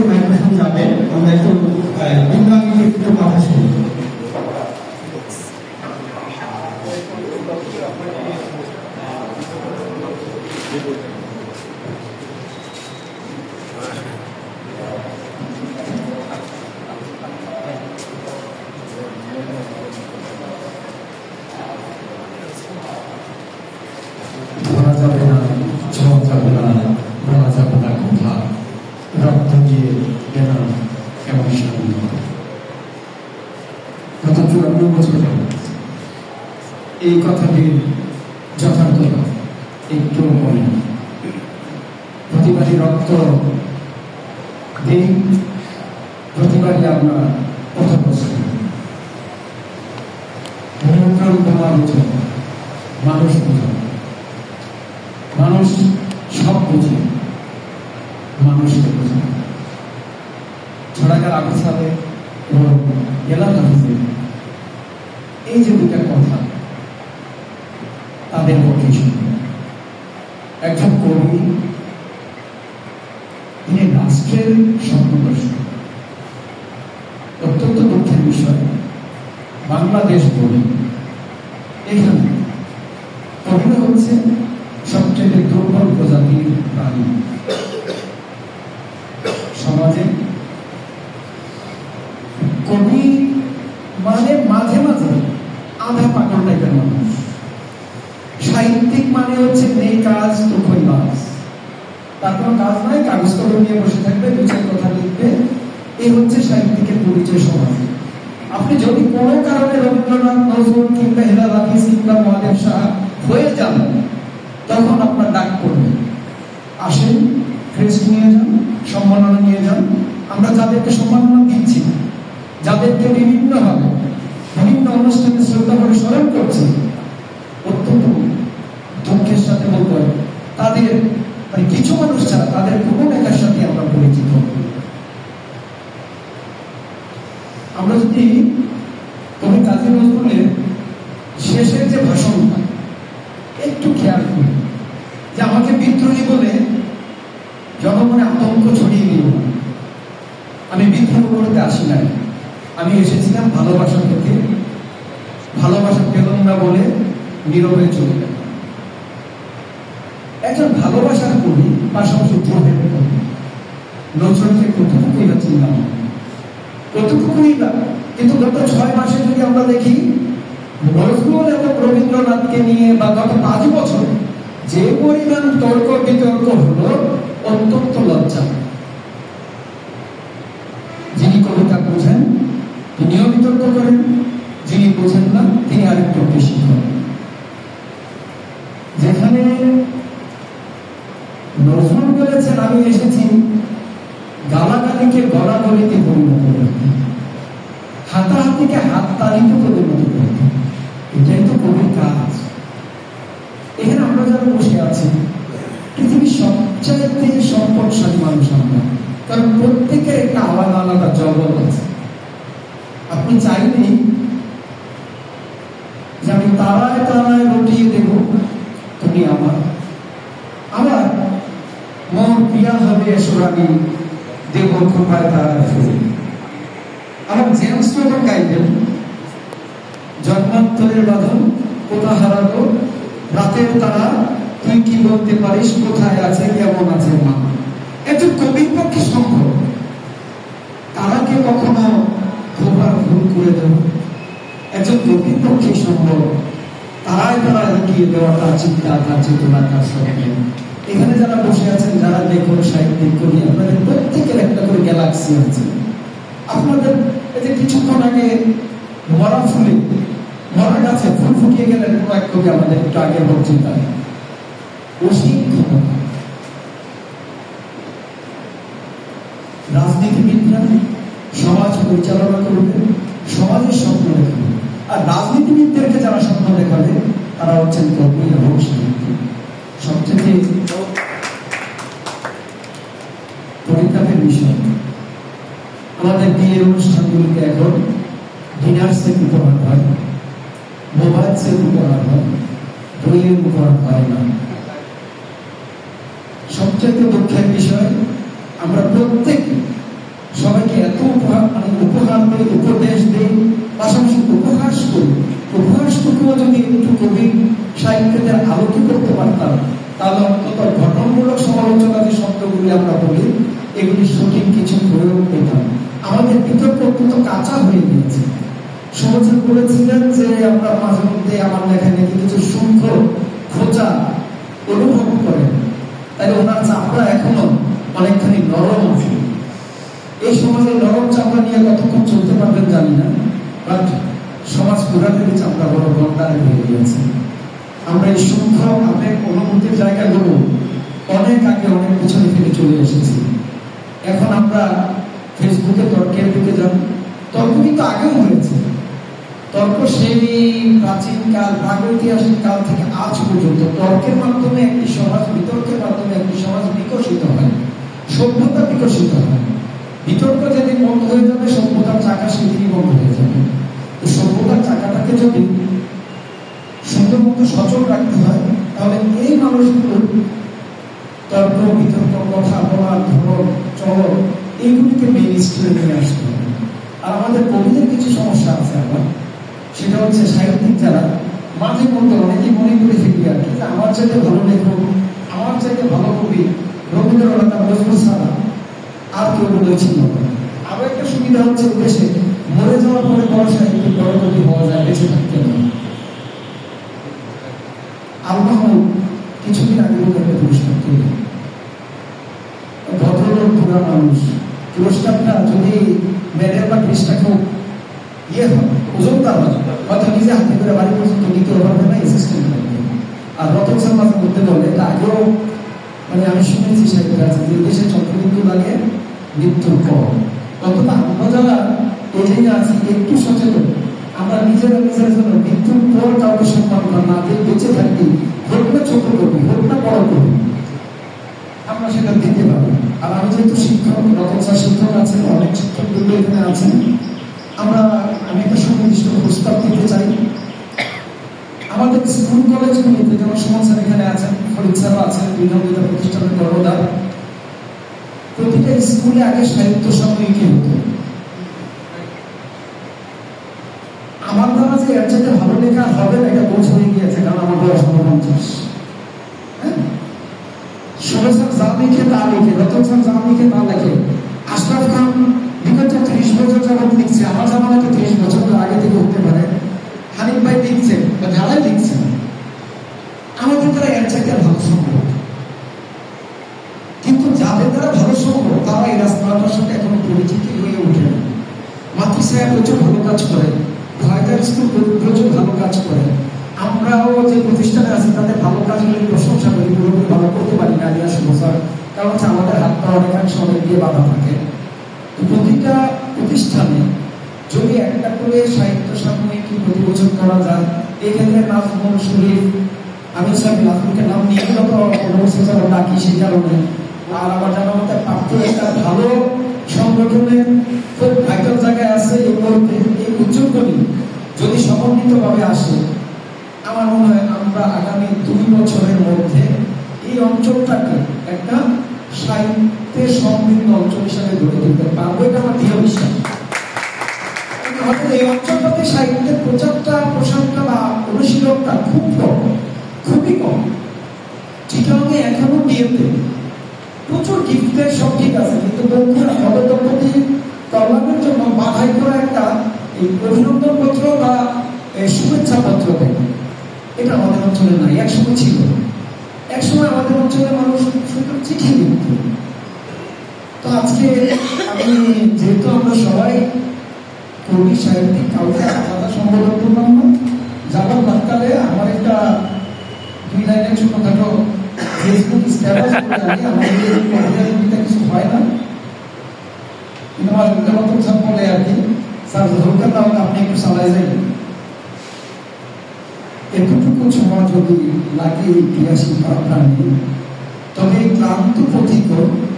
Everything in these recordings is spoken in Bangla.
মাইক্রোফোন যাবে, আমরা একটু বিজ্ঞানীকে একটু কথা শুনি। ধরা যাবে না, ছোঁয়া যাবে না, বলা যাবে না কথা, রক্ত দিয়ে কেনা কেমন স্বাধীন। গত 54 বছর এই কথাটির যথার্থতা একটু মনে। প্রতিবারই রক্ত দিই, প্রতিবারই আমরা পথপ্রস্ত। নিয়ন্ত্রণ বোমা বুঝে, মানুষ বুঝে, মানুষ সব বুঝে, মানুষকে বুঝে। ছড়াকার আবু সালে এবং গেলাম হাফিজের এই যে দুটা কথা তাদের পক্ষে শুনবে। একজন কবি, তিনি রাষ্ট্রের স্বপ্নদর্শী। অত্যন্ত দুঃখের বিষয়, বাংলাদেশ বলে এখানে কবিরা হচ্ছে সবচেয়ে দুর্বল প্রজাতির প্রাণী। সমাজে কবি মানে মাঝে মাঝে আধা পাগল টাইপের মানুষ। সাহিত্যিক মানে হচ্ছে নেই কাজ তো খৈবাস, তার কোনো কাজ নাই, কাগজ কলম নিয়ে বসে থাকবে, দু চার কথা লিখবে, এই হচ্ছে সাহিত্যিকের পরিচয় সমাজে। আপনি যদি কোনো কারণে রবীন্দ্রনাথ, নজরুল কিংবা হেলাল হাফিজ কিংবা মহাদেব শাহ হয়ে যান, তখন আপনার ডাক পড়বে, আসেন, ক্রেস্ট নিয়ে যান, সম্মাননা নিয়ে যান। আমরা যাদেরকে সম্মাননা দিচ্ছি, যাদেরকে বিভিন্নভাবে বিভিন্ন অনুষ্ঠানে শ্রদ্ধা করে স্মরণ করছি, অত্যন্ত দুঃখের সাথে বলতে হয় তাদের মানে কিছু মানুষ ছাড়া তাদের কোনো নেতার সাথে আমরা পরিচিত। আমরা যদি কবি কাজী নজরুলের শেষের যে ভাষণটা একটু খেয়াল করি, যে আমাকে বিদ্রোহী বলে জনমনে আতঙ্ক ছড়িয়ে দিল না, আমি বিদ্রোহ করতে আসি নাই, আমি এসেছিলাম ভালোবাসা থেকে, ভালোবাসা পেলাম না বলে নীরবে চলে গেল। একজন ভালোবাসার কবি, পাশাপাশি দ্রোহের কবি, নজরুলকে কতটুকুই বা চিনলাম, কতটুকুই বা। কিন্তু গত 6 মাসে যদি আমরা দেখি নজরুল এবং রবীন্দ্রনাথকে নিয়ে বা গত 5 বছর যে পরিমাণ তর্ক বিতর্ক হলো, অত্যন্ত লজ্জা। যিনি কবিতা বোঝেন তিনিও বিতর্ক করেন, যিনি বোঝেন না তিনি আরেকটু বেশি করেন। যেখানে নজরুল বলেছেন আমি এসেছি গালাগালিকে গলাগলিতে পরিণত করতে, হাতাহাতিকে হাততালিতে পরিণত করতে, এটাই তো কবির কাজ। এখানে আমরা যারা বসে আছি পৃথিবীর সবচাইতে সম্পদশালী মানুষ আমরা, কারণ প্রত্যেকের একটা আলাদা আলাদা জগৎ আছে। আপনি চাইলেই যে আমি তারায় তারায় রটিয়ে দেব তুমি আমার, আমার মন প্রিয়া হবে সুরানি দেব কৃপায় তারায় ফিরে। আমার জেমস যখন গাইবেন জন্মান্তরের বাঁধন কোথা হারালো রাতের তারা, তুই কি বলতে পারিস কোথায় আছে কেমন আছে মা। একজন কবির পক্ষে সম্ভব তারাকে কখনো ধোবার ভুল করে দেব, একজন কবির পক্ষে সম্ভব তারাই তারা লুকিয়ে দেওয়া তার চিন্তা, তার চেতনা, তার স্বপ্ন। এখানে যারা বসে আছেন, যারা যে কোনো সাহিত্যিক কবি, আপনাদের প্রত্যেকের একটা করে গ্যালাক্সি আছে। আপনাদের এই যে কিছুক্ষণ আগে মরা ফুলে, মরা গাছে ফুল ফুটিয়ে গেলেন কোনো এক কবি আমাদের একটু আগে বক্তৃতায়, অসীম ক্ষমতা। রাজনীতিবিদরা সমাজ পরিচালনা করবে, সমাজের স্বপ্ন দেখবে, আর রাজনীতিবিদদেরকে যারা স্বপ্ন দেখাবে তারা হচ্ছেন কবি এবং সাহিত্যিক। সবচেয়ে পরিতাপের বিষয়, আমাদের বিয়ের অনুষ্ঠানগুলিতে এখন ডিনার সেট উপহার হয়, মোবাইল সেট উপহার হয়, বইয়ের উপহার হয় না। সবচেয়ে দুঃখের বিষয়, আমরা প্রত্যেকে সবাইকে এত উপহার দেই, উপদেশ দেই, পাশাপাশি উপহাস করি। উপহাসটুকুও যদি একটু কবি সাহিত্যের আলোকে করতে পারতাম, তাহলে অন্তত ঘটনামূলক সমালোচনা যে শব্দগুলি আমরা বলি, এগুলি সঠিক কিছু প্রয়োগ পেতাম। আমাদের বিতর্ক অত্যন্ত কাঁচা হয়ে গিয়েছে। সমাজে বলেছিলেন যে আমরা মাঝে মধ্যে আমার লেখায় নাকি কিছু সূক্ষ্ম খোঁজা অনুভব করেন, তাই ওনার চাপড়া এখনো অনেকখানি নরম আছে। এই সমাজে নরম চাপড়া নিয়ে কতক্ষণ চলতে পারবেন জানি না, বাট সমাজ ঘোরাতে চাপড়া বড় গন্ডারে হয়ে গিয়েছে। আমরা এই সূক্ষ্ম আবেগ অনুভূতির জায়গাগুলো অনেক আগে অনেক পিছনে ফেলে চলে এসেছি। এখন আমরা ফেসবুকে তর্কের দিকে যাব। তর্ক কিন্তু আগেও হয়েছে। তর্ক সেই প্রাচীন কাল, প্রাগৈতিহাসিক কাল থেকে আজ পর্যন্ত তর্কের মাধ্যমে একটি সমাজ, বিতর্কের মাধ্যমে একটি সমাজ বিকশিত হয়, সভ্যতা বিকশিত হয়। বিতর্ক যেদিন বন্ধ হয়ে যাবে, সভ্যতার চাকা সেদিনই বন্ধ হয়ে যাবে। তো সভ্যতার চাকাটাকে যদি সুন্দর মতো সচল রাখতে হয়, তাহলে এই মানুষগুলো তর্ক, বিতর্ক, কথা বলার ধরন, চলন, এইগুলিকে মেইন স্ট্রিমে নিয়ে আসতে হবে। আর আমাদের কবিদের কিছু সমস্যা আছে আবার, সেটা হচ্ছে সাহিত্যিক যারা মাঝে মধ্যে অনেকেই মনে করে ফেলি আর কি, আমার চাইতে ভালো লেখক, আমার চাইতে ভালো কবি রবীন্দ্রনাথ, নজরুল ছাড়া আর কেউ বলেছিল। আবার একটা সুবিধা হচ্ছে দেশে মরে যাওয়ার পরে বড় সাহিত্যিক, বড় কবি হওয়া যায়, বেঁচে থাকতে হবে। আল্লাহ কিছুদিন আগে একটা পুরস্কার তৈরি, ভদ্রলোক, পুরা মানুষ, পুরস্কারটা যদি মেডেল বা ক্রিস্টা খুব ইয়ে হয়, ওজনদার হয়, হয়তো নিজে হাতে করে বাড়ি পর্যন্ত নিতে পারবে না, অ্যাসিস্ট্যান্ট লাগবে। আর রতন শর্মা করতে বলে, এটা আগেও মানে আমি শুনেছি সাহিত্যের আছে যে দেশে চক্রবৃদ্ধি লাগে মৃত্যুর পর। অন্তত আমরা যারা এই জায়গায় আছি একটু সচেতন, আমরা নিজেরা নিজের জন্য মৃত্যুর পর কাউকে সম্মান না দিয়ে বেঁচে থাকি, হোক না ছোট করবি, হোক না বড় করবি, আমরা সেটা দিতে পারবো। আর আমি যেহেতু শিক্ষক, রতন স্যার শিক্ষক আছেন, অনেক শিক্ষক বৃন্দ এখানে আছেন, আমি একটা সুনির্দিষ্ট প্রস্তাব দিতে চাই। আমাদের স্কুল কলেজগুলিতে, যেমন সুমন স্যার এখানে আছেন, ফরিদ স্যারও আছেন, বিভিন্ন প্রতিষ্ঠানের কর্মদার, প্রতিটা স্কুলে আগে সাহিত্য সাময়িকী হতো। আমার দ্বারা যে এর চাইতে ভালো লেখা হবে না, এটা বোঝ হয়ে গিয়েছে, কারণ আমার বয়স 49। সুরেশ স্যার যা লিখে তা লিখে, রতন স্যার যা লিখে তা লেখে, আশরাফ খান বিগত 30 বছর যাবত লিখছে, আমার জামানা তো 30 বছর আগে থেকে উঠতে পারে, হানিফ ভাই লিখছেন বা যারাই লিখছেন, আমাদের দ্বারা এর চাইতে ভালো সম্ভব। কিন্তু যাদের দ্বারা ভালো সম্ভব, তারা এই রাস্তাটার সাথে এখনো পরিচিতি হয়ে ওঠে না। মাতৃ সাহেব প্রচুর ভালো কাজ করে, ভয়দার স্কুল প্রচুর ভালো কাজ করে, আমরাও যে প্রতিষ্ঠানে আছি তাদের ভালো কাজগুলি প্রশংসা করি, পুরোপুরি ভালো করতে পারি না, নিয়ে আসবো স্যার, কারণ হচ্ছে আমাদের হাত পা অনেকাংশ অনেক দিয়ে বাধা থাকে। তো প্রতিটা প্রতিষ্ঠানে যদি একটা করে সাহিত্য সাময়িকী প্রতি বছর করা যায়, এক্ষেত্রে নাজমুল শরীফ, আমি স্যার নাজমুলকে নাম নিয়ে ডাকি সেই কারণে। আর আমার জানা মতে প্রাপ্ত একটা ভালো সংগঠনের খুব ভাইটাল জায়গায় আছে এই মুহূর্তে, এই উদ্যোগগুলি যদি সমন্বিতভাবে আসে, আমার মনে হয় আমরা আগামী 2 বছরের মধ্যে এই অঞ্চলটাকে একটা সাহিত্যের সমৃদ্ধ অঞ্চল হিসাবে গড়ে তুলতে পারবো, এটা আমার দৃঢ় বিশ্বাস। এই অঞ্চলটাতে সাহিত্যের প্রচারটা, প্রসারটা বা অনুশীলনটা খুব কম, খুবই কম। চিটাগাংয়ে এখনো বিয়েতে প্রচুর গিফটের সব ঠিক আছে, কিন্তু বন্ধুরা নবদম্পতি কল্যাণের জন্য বাধাই করা একটা অভিনন্দন পত্র বা শুভেচ্ছা পত্র দেয়, এটা আমাদের অঞ্চলে নাই। একসময় ছিল, একসময় আমাদের অঞ্চলে মানুষ সুন্দর চিঠি লিখত। তো আজকে আমি যেহেতু আমরা সবাই কবি, সাহিত্যিক, কাউকে আলাদা সম্বোধন করলাম না, যাবার বাক্যালে আমার একটা 2 লাইনের ছোটখাটো ফেসবুক স্ট্যাটাস আমাদের কিছু হয় না, কিন্তু আমার রবীন্দ্রনাথ স্যার বলে আর কি, স্যার দরকার তাহলে আপনি একটু চালাই যাবেন, এতটুকু সময় যদি লাগে ক্রিয়াশীল প্রাণী, তবে ক্লান্ত পথিক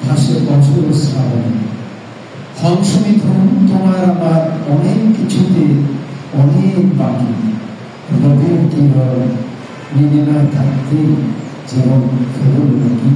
ভাসে বছর শ্রাবণ। হংসমিথুন তোমার আমার অনেক কিছুতে অনেক বাকি, রবের কিরণ নিয়ে থাকতে যেমন ফেরল নাকি।